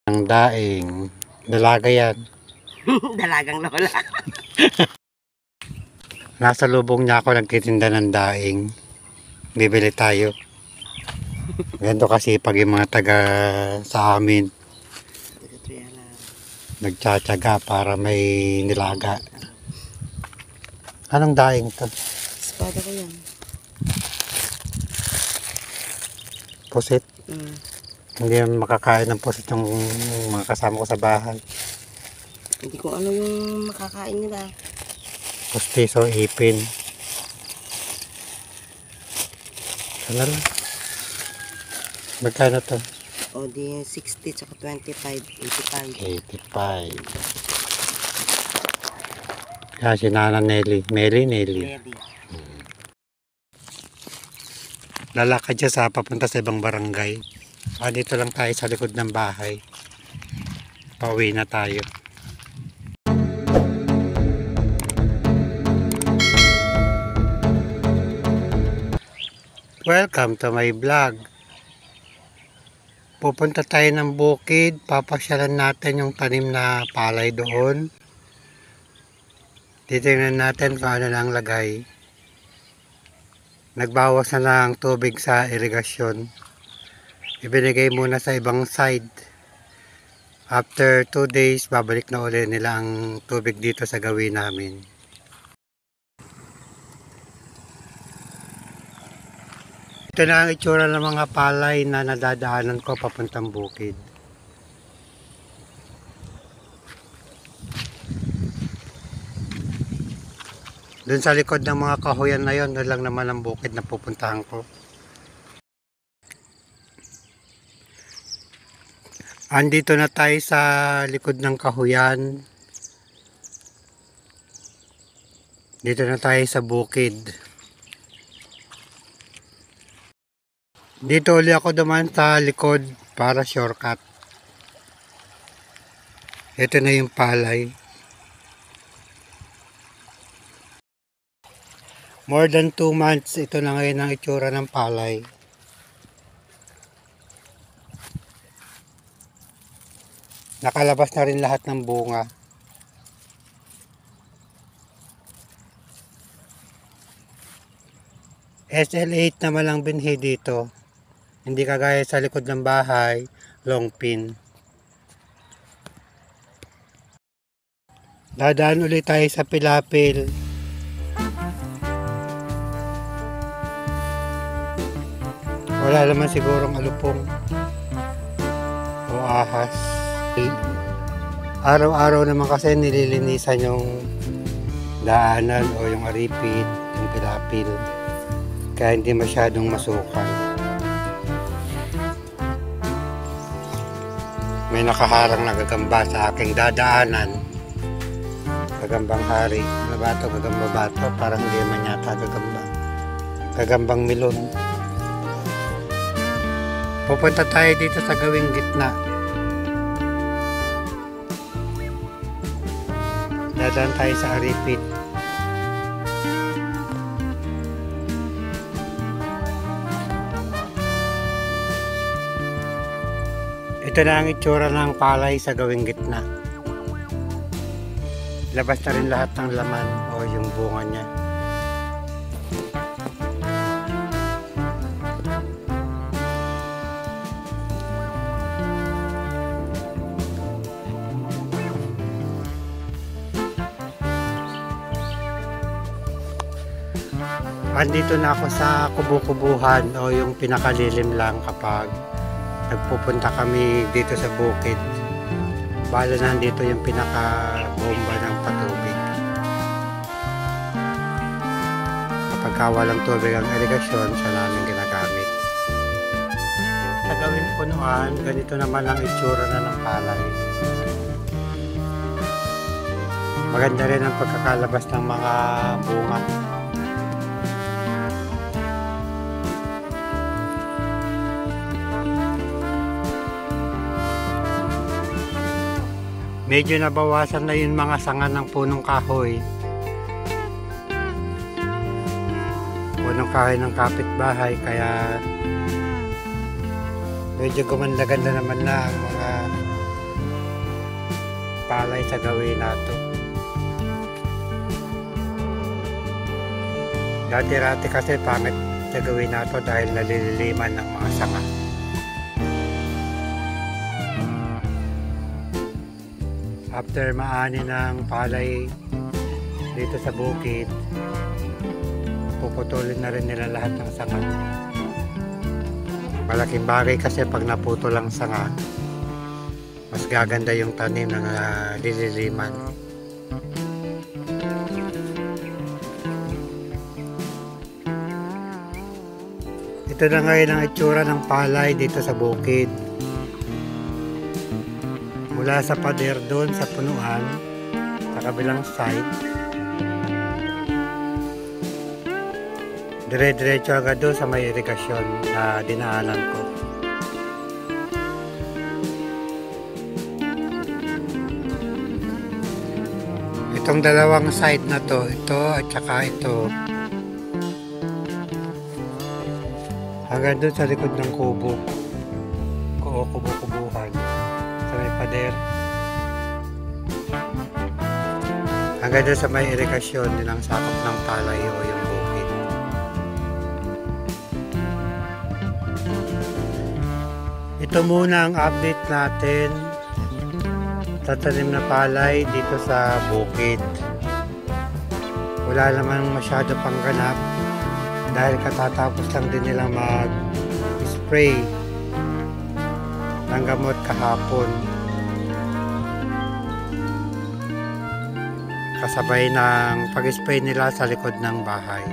Ang daing. Dalaga yan. Dalagang lola. Nasa lubong niya ako nagtitinda ng daing. Bibili tayo. Ganito kasi pag yung mga taga sa amin nagtsatsaga para may nilaga. Anong daing to? Espada ko yan. Pusit. Hindi makakain ng pusit yung mga kasama ko sa bahay. Hindi ko ano yung makakain nila. Pustiso, ipin. Ano lang? Magkano to? O di 60 tsaka 25, 85. 85. Kaya si Nana Nelly. Nelly. Ready. Lalakad siya sa papunta sa ibang barangay. Dito lang tayo sa likod ng bahay. Pauwi na tayo. Welcome to my vlog. Pupunta tayo ng bukid. Papasyalan natin yung tanim na palay doon. Titingnan natin kung ano lang lagay. Nagbawas na ng tubig sa irigasyon. Ibinigay muna sa ibang side. After 2 days, babalik na ulit nila ang tubig dito sa gawin namin. Ito na ang itsura ng mga palay na nadadaanan ko papuntang bukid. Doon sa likod ng mga kahoyan na yon, doon lang naman ang bukid na pupuntahan ko. Andito na tayo sa likod ng kahoyan. Dito na tayo sa bukid. Dito ulit ako dumaan sa likod para shortcut. Ito na yung palay. More than 2 months, ito na ngayon ang itsura ng palay. Nakalabas na rin lahat ng bunga. SL8 naman ang binhi dito. Hindi kagaya sa likod ng bahay, long pin. Dadaan ulit tayo sa Pilapil. Wala naman sigurong alupong o ahas. Araw-araw naman kasi nililinisan yung daanan o yung aripit, yung Pilapil. Kaya hindi masyadong masukan. May nakaharang na gagamba sa aking dadaanan. Gagambang hari. Ano ba ito? Gagamba ba ito? Parang hindi man yata gagamba. Gagambang milon. Pupunta tayo dito sa gawing gitna. Dadaan tayo sa aripit. Ito na ang itsura ng palay sa gawing gitna. Labas na rin lahat ng laman o yung bunga niya. Andito na ako sa kubo-kubuhan o yung pinakalilim lang kapag nagpupunta kami dito sa bukid. Bala nandito yung pinaka-bomba ng patubig. Kapag walang tubig ang irigasyon, siya namin ginagamit. Sa gawing punuan, ganito naman ang itsura na ng palay. Maganda rin ang pagkakalabas ng mga bunga. Medyo nabawasan na yung mga sanga ng punong kahoy. Punong kahoy ng kapitbahay, kaya medyo gumanda-ganda naman na ang mga palay sa gawin nato. Dati-rati kasi pangit sa gawin nato dahil nalililiman ng mga sanga. After maani ng palay dito sa bukid, puputulin na rin nila lahat ng sanga. Malaking bagay kasi pag naputol ang sanga, mas gaganda yung tanim ng dililiman. Ito na ngayon ang itsura ng palay dito sa bukid. Mula sa pader doon sa punuan, sa kabilang side, dire-diretso agad doon sa may irigasyon na dinaanan ko. Itong dalawang side na to, ito at saka ito, hanggang doon sa likod ng kubo o kubo-kubuhan sa may pader, hanggang doon sa may irigasyon nilang sakop ng palay o yung bukid. Ito muna ang update natin sa tanim na palay dito sa bukid. Wala namang masyado pang ganap dahil katatapos lang din nila mag-spray ng gamot kahapon, kasabay ng pag-spray nila sa likod ng bahay.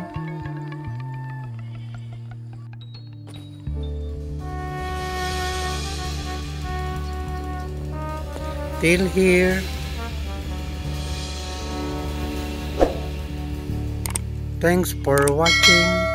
Till here, thanks for watching.